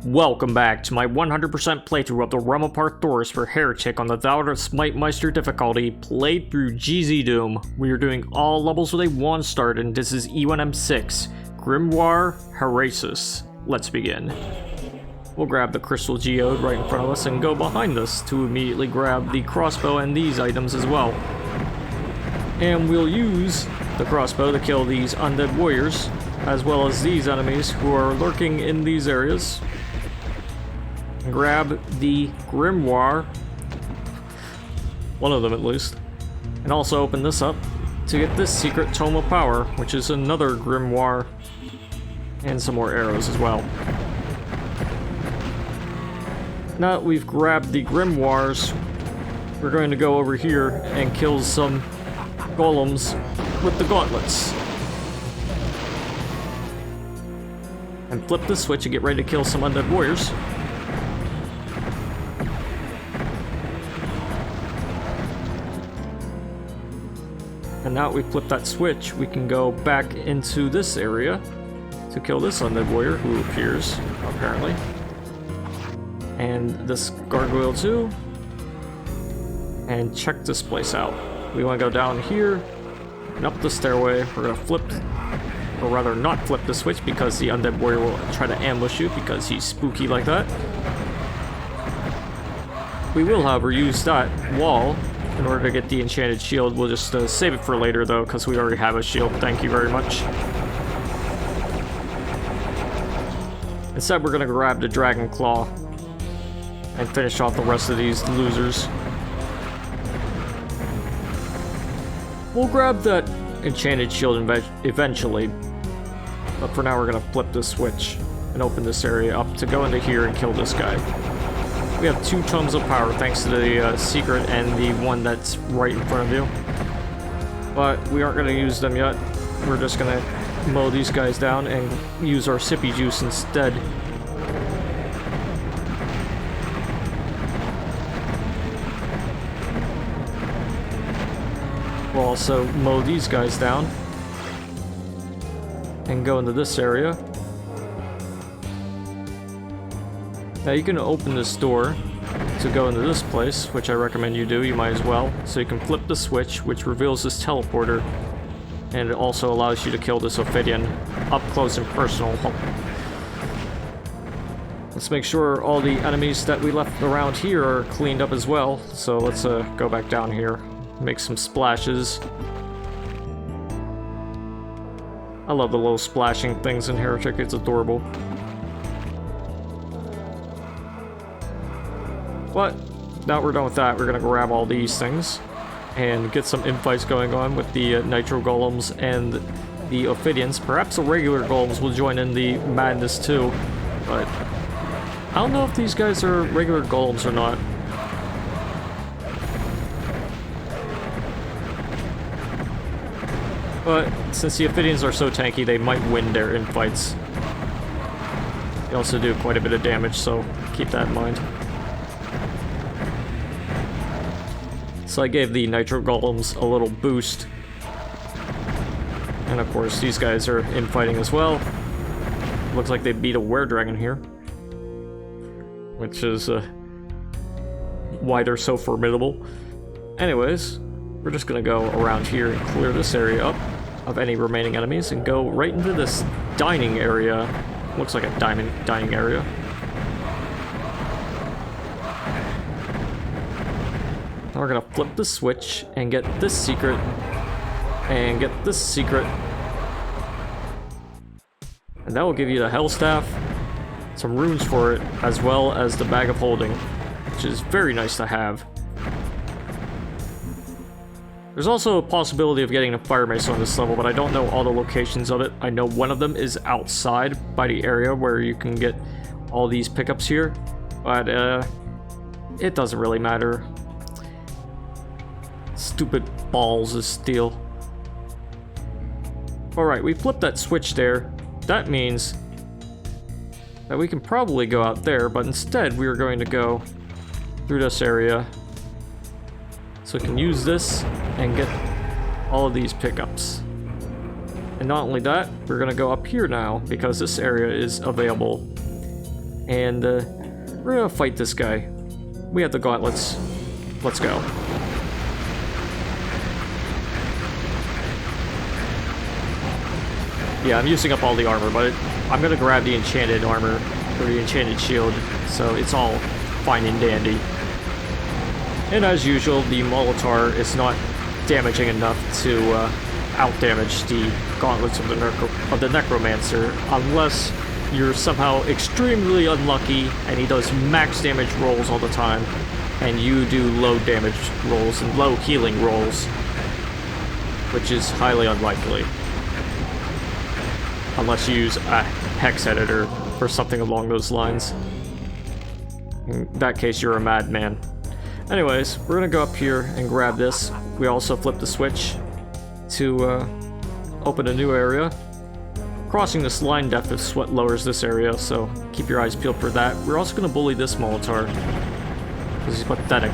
Welcome back to my 100% playthrough of the Realm of Parthoris for Heretic on the Thou Smite-Meister difficulty, played through GZDoom. We are doing all levels with a 1 start, and this is E1M6, Grimoire Haeresis. Let's begin. We'll grab the Crystal Geode right in front of us and go behind us to immediately grab the crossbow and these items as well. And we'll use the crossbow to kill these undead warriors, as well as these enemies who are lurking in these areas. Grab the Grimoire, one of them at least, and also open this up to get this secret Tome of Power, which is another Grimoire, and some more arrows as well. Now that we've grabbed the Grimoires, we're going to go over here and kill some golems with the gauntlets. And flip the switch and get ready to kill some undead warriors. And now that we flip that switch, we can go back into this area to kill this undead warrior who appears, apparently. And this gargoyle too. And check this place out. We want to go down here and up the stairway. We're going to flip, or rather not flip the switch, because the undead warrior will try to ambush you because he's spooky like that. We will, however, use that wall in order to get the enchanted shield. We'll just save it for later though, because we already have a shield. Thank you very much. Instead, we're going to grab the dragon claw and finish off the rest of these losers. We'll grab that enchanted shield eventually, but for now we're going to flip this switch and open this area up to go into here and kill this guy. We have 2 tomes of power thanks to the secret and the one that's right in front of you, but we aren't going to use them yet. We're just going to mow these guys down and use our sippy juice instead. We'll also mow these guys down and go into this area. Now you can open this door to go into this place, which I recommend you do. You might as well. So you can flip the switch, which reveals this teleporter, and it also allows you to kill this Ophidian up close and personal. Let's make sure all the enemies that we left around here are cleaned up as well. So let's go back down here. Make some splashes. I love the little splashing things in Heretic, it's adorable. But now we're done with that, we're gonna grab all these things and get some infights going on with the nitro golems and the Ophidians. Perhaps the regular golems will join in the madness too, but I don't know if these guys are regular golems or not. But since the Ophidians are so tanky, they might win their infights. They also do quite a bit of damage, so keep that in mind. So I gave the nitro golems a little boost. And of course, these guys are infighting as well. Looks like they beat a were-dragon here, which is why they're so formidable. Anyways, we're just gonna go around here and clear this area up of any remaining enemies and go right into this dining area. Looks like a dining area. Now we're gonna flip the switch and get this secret and get this secret, and that will give you the Hell Staff, some runes for it, as well as the Bag of Holding, which is very nice to have. There's also a possibility of getting a Fire Mace on this level, but I don't know all the locations of it. I know one of them is outside by the area where you can get all these pickups here, but it doesn't really matter. Stupid balls of steel. Alright, we flipped that switch there. That means that we can probably go out there, but instead we are going to go through this area. So we can use this and get all of these pickups. And not only that, we're gonna go up here now because this area is available. And we're gonna fight this guy. We have the gauntlets. Let's go. Yeah, I'm using up all the armor, but I'm gonna grab the enchanted armor, or the enchanted shield, so it's all fine and dandy. And as usual, the Molitar is not damaging enough to out-damage the gauntlets of the Necromancer, unless you're somehow extremely unlucky and he does max damage rolls all the time, and you do low damage rolls and low healing rolls, which is highly unlikely. Unless you use a hex editor or something along those lines. In that case, you're a madman. Anyways, we're gonna go up here and grab this. We also flip the switch to open a new area. Crossing this line depth of sweat lowers this area, so keep your eyes peeled for that. We're also gonna bully this Molitar, because he's pathetic.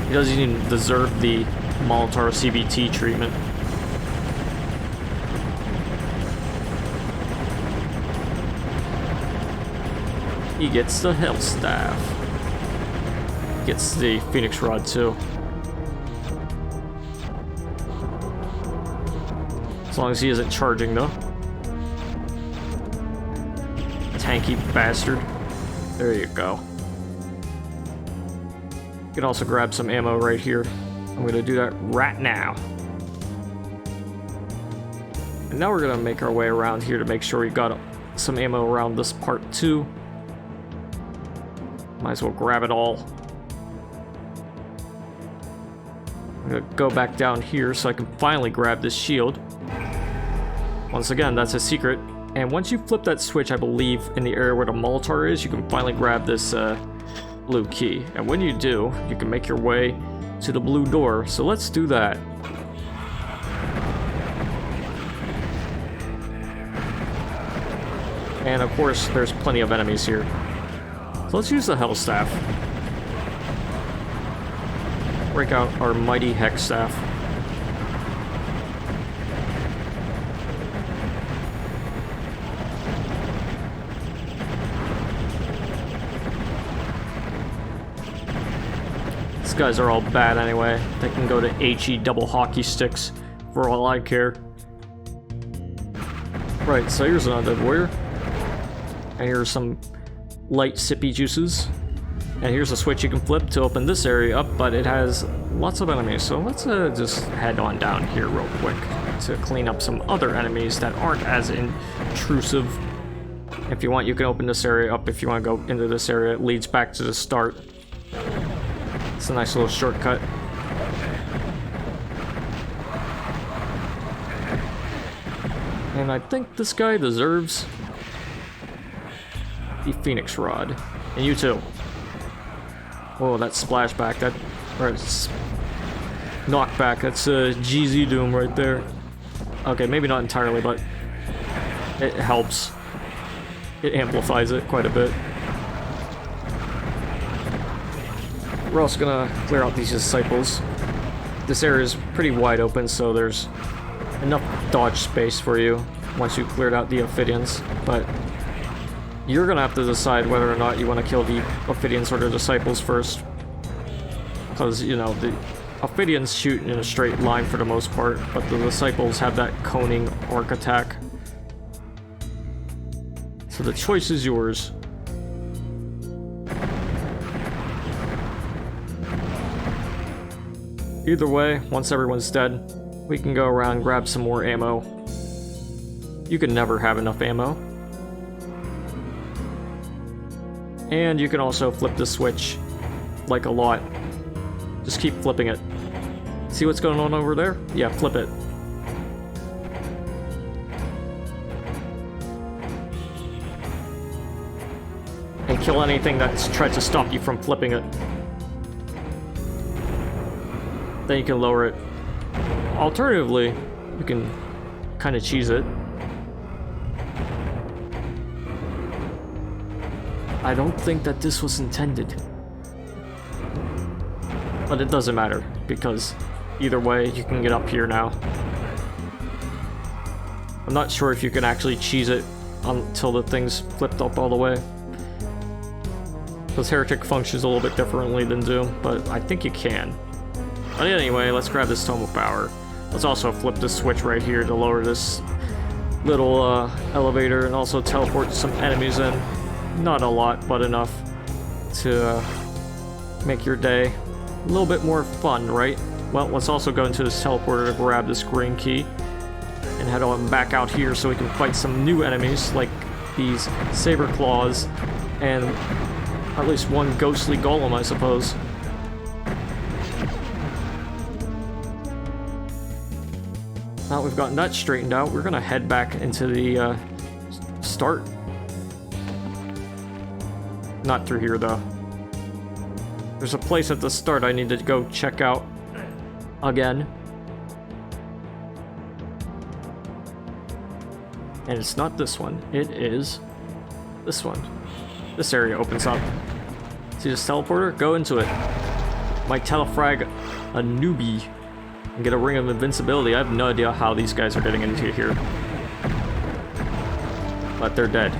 He doesn't even deserve the Molitar CBT treatment. He gets the Hell Staff. Gets the Phoenix Rod too. As long as he isn't charging though. Tanky bastard. There you go. You can also grab some ammo right here. I'm gonna do that right now. And now we're gonna make our way around here to make sure we got some ammo around this part too. Might as well grab it all. I'm gonna go back down here so I can finally grab this shield. Once again, that's a secret. And once you flip that switch, I believe, in the area where the Molitar is, you can finally grab this blue key. And when you do, you can make your way to the blue door. So let's do that. And of course, there's plenty of enemies here. So let's use the Hell Staff. Break out our mighty Hex Staff. These guys are all bad anyway. They can go to HE double hockey sticks for all I care. Right, so here's an Undead Warrior. And here's some light sippy juices, and here's a switch you can flip to open this area up, but it has lots of enemies, so let's just head on down here real quick to clean up some other enemies that aren't as intrusive. If you want, you can open this area up. If you want to go into this area, it leads back to the start. It's a nice little shortcut. And I think this guy deserves the Phoenix Rod. And you too. Oh, that splashback, that... or knockback, that's GZDoom right there. Okay, maybe not entirely, but it helps. It amplifies it quite a bit. We're also gonna clear out these disciples. This area is pretty wide open, so there's enough dodge space for you once you've cleared out the Ophidians, but you're gonna have to decide whether or not you want to kill the Ophidians or the disciples first. Because, you know, the Ophidians shoot in a straight line for the most part, but the disciples have that coning arc attack. So the choice is yours. Either way, once everyone's dead, we can go around and grab some more ammo. You can never have enough ammo. And you can also flip the switch, like a lot. Just keep flipping it. See what's going on over there? Yeah, flip it. And kill anything that's tried to stop you from flipping it. Then you can lower it. Alternatively, you can kind of cheese it. I don't think that this was intended. But it doesn't matter, because either way, you can get up here now. I'm not sure if you can actually cheese it until the thing's flipped up all the way. Because Heretic functions a little bit differently than Doom, but I think you can. But anyway, let's grab this Tome of Power. Let's also flip this switch right here to lower this little elevator and also teleport some enemies in. Not a lot, but enough to make your day a little bit more fun, right? Well, let's also go into this teleporter to grab this green key and head on back out here so we can fight some new enemies like these saber claws and at least one ghostly golem, I suppose. Now we've gotten that straightened out, we're gonna head back into the start. Not through here though. There's a place at the start I need to go check out again. And it's not this one, it is this one. This area opens up. See this teleporter? Go into it. Might telefrag a newbie and get a ring of invincibility. I have no idea how these guys are getting into here. But they're dead.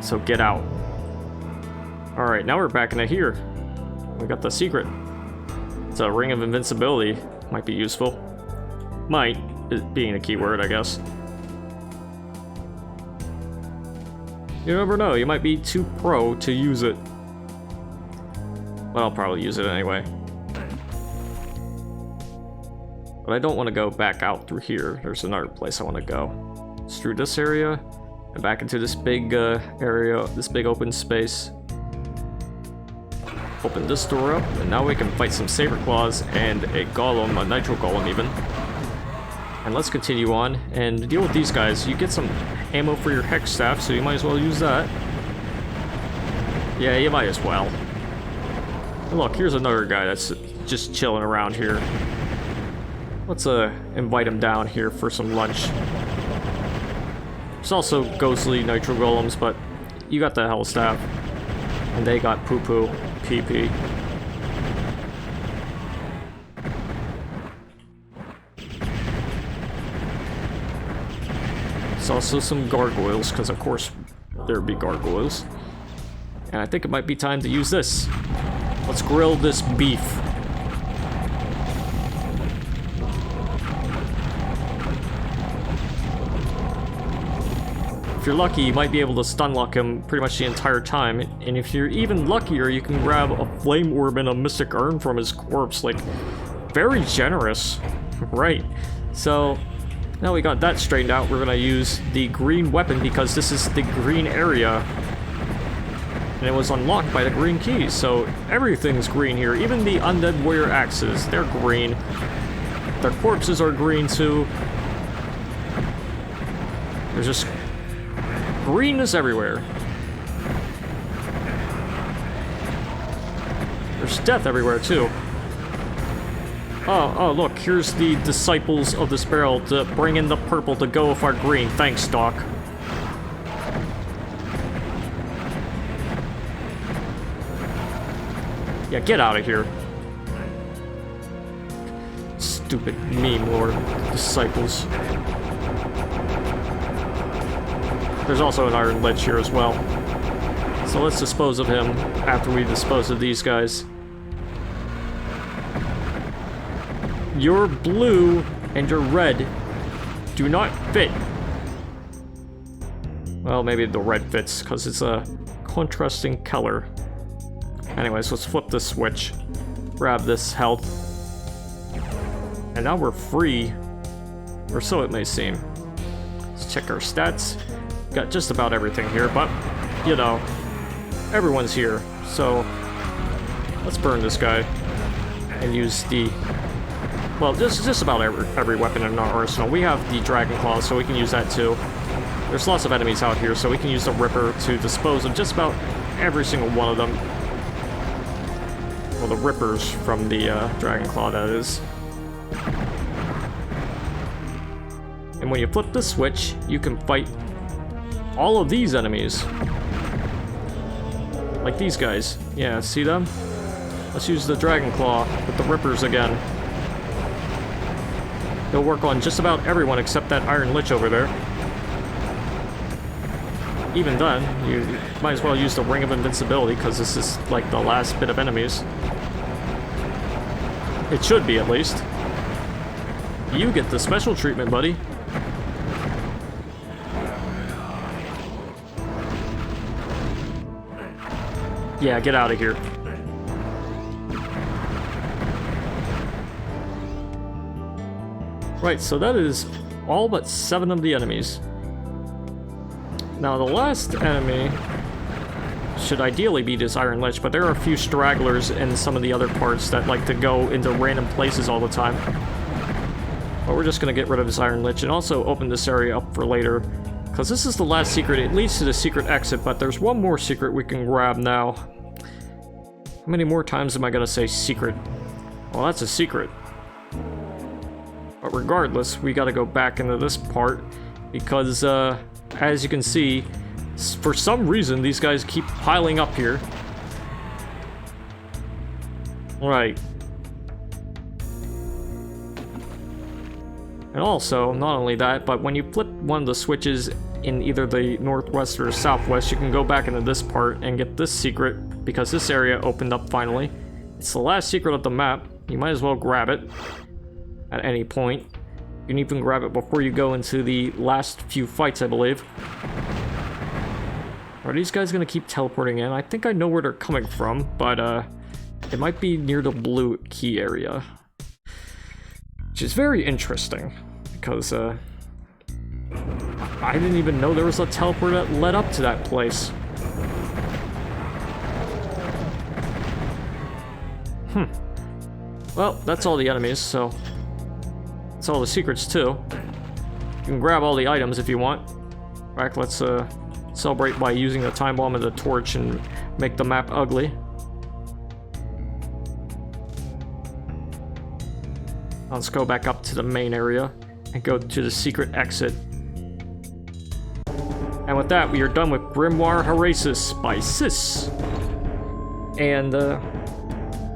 So get out. Alright, now we're back into here. We got the secret. It's a ring of invincibility. Might be useful. Might, being a keyword, I guess. You never know, you might be too pro to use it. But I'll probably use it anyway. But I don't want to go back out through here. There's another place I want to go. It's through this area, and back into this big area, this big open space. Open this door up, and now we can fight some saber claws and a golem, a nitro golem even. And let's continue on and deal with these guys. You get some ammo for your hex staff, so you might as well use that. Yeah, you might as well. And look, here's another guy that's just chilling around here. Let's invite him down here for some lunch. There's also ghostly nitro golems, but you got the hell staff. And they got poo-poo, pee-pee. There's also some gargoyles, because of course there'd be gargoyles. And I think it might be time to use this. Let's grill this beef. If you're lucky, you might be able to stun lock him pretty much the entire time, and if you're even luckier, you can grab a flame orb and a mystic urn from his corpse. Like, very generous. Right. So, now we got that straightened out, we're gonna use the green weapon because this is the green area. And it was unlocked by the green keys, so everything's green here. Even the undead warrior axes, they're green. Their corpses are green too. There's just greenness everywhere. There's death everywhere too. Oh, look, here's the disciples of the Sparrow to bring in the purple to go with our green. Thanks, Doc. Yeah, get out of here. Stupid meme lord disciples. There's also an Iron Lich here as well. So let's dispose of him after we dispose of these guys. Your blue and your red do not fit. Well, maybe the red fits because it's a contrasting color. Anyways, let's flip this switch. Grab this health. And now we're free. Or so it may seem. Let's check our stats. Got just about everything here, but, you know, everyone's here. So, let's burn this guy. And use the... Well, just about every weapon in our arsenal. We have the Dragon Claw, so we can use that too. There's lots of enemies out here, so we can use the Ripper to dispose of just about every single one of them. Well, the Rippers from the Dragon Claw, that is. And when you flip the switch, you can fight all of these enemies. Like these guys. Yeah, see them? Let's use the Dragon Claw with the Rippers again. They'll work on just about everyone except that Iron Lich over there. even then, you might as well use the Ring of Invincibility, because this is like the last bit of enemies. It should be, at least. You get the special treatment, buddy. Yeah, get out of here. Right, so that is all but 7 of the enemies. Now, the last enemy should ideally be this Iron Lich, but there are a few stragglers in some of the other parts that like to go into random places all the time. But we're just going to get rid of this Iron Lich and also open this area up for later, because this is the last secret. It leads to the secret exit, but there's one more secret we can grab now. How many more times am I going to say secret? Well, that's a secret. But regardless, we got to go back into this part, because as you can see, for some reason these guys keep piling up here. Right. And also, not only that, but when you flip one of the switches in either the northwest or southwest, you can go back into this part and get this secret, because this area opened up finally. It's the last secret of the map. You might as well grab it at any point. You can even grab it before you go into the last few fights, I believe. Are these guys gonna keep teleporting in? I think I know where they're coming from, but it might be near the blue key area. Which is very interesting, because I didn't even know there was a teleport that led up to that place. Well, that's all the enemies, so that's all the secrets too. You can grab all the items if you want. In fact, let's celebrate by using the time bomb and the torch and make the map ugly. Let's go back up to the main area and go to the secret exit. And with that, we are done with Grimoire Haeresis by Sis. And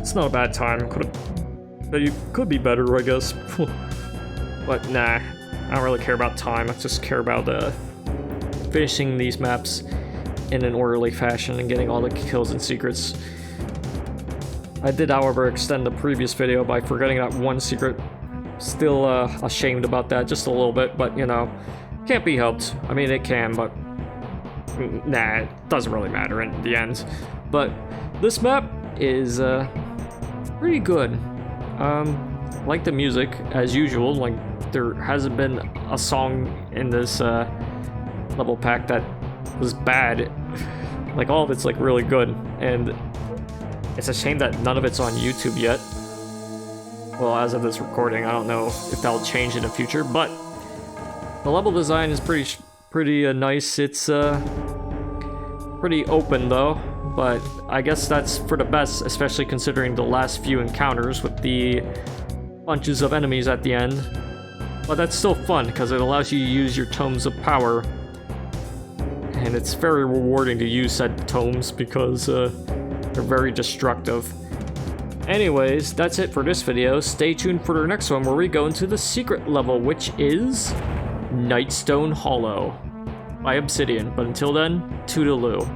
it's not a bad time. Could be better, I guess. But nah, I don't really care about time. I just care about finishing these maps in an orderly fashion and getting all the kills and secrets. I did, however, extend the previous video by forgetting that one secret. Still ashamed about that just a little bit, but you know, can't be helped. I mean, it can, but nah, it doesn't really matter in the end. But this map is pretty good. Like the music, as usual. Like, there hasn't been a song in this level pack that was bad. Like, all of it's like really good, and it's a shame that none of it's on YouTube yet. Well, as of this recording, I don't know if that'll change in the future, but the level design is pretty nice. It's pretty open though, but I guess that's for the best, especially considering the last few encounters with the bunches of enemies at the end. But that's still fun because it allows you to use your tomes of power, and it's very rewarding to use said tomes because they're very destructive. Anyways, that's it for this video. Stay tuned for the next one where we go into the secret level, which is Nightstone Hollow by Obsidian. But until then, toodaloo.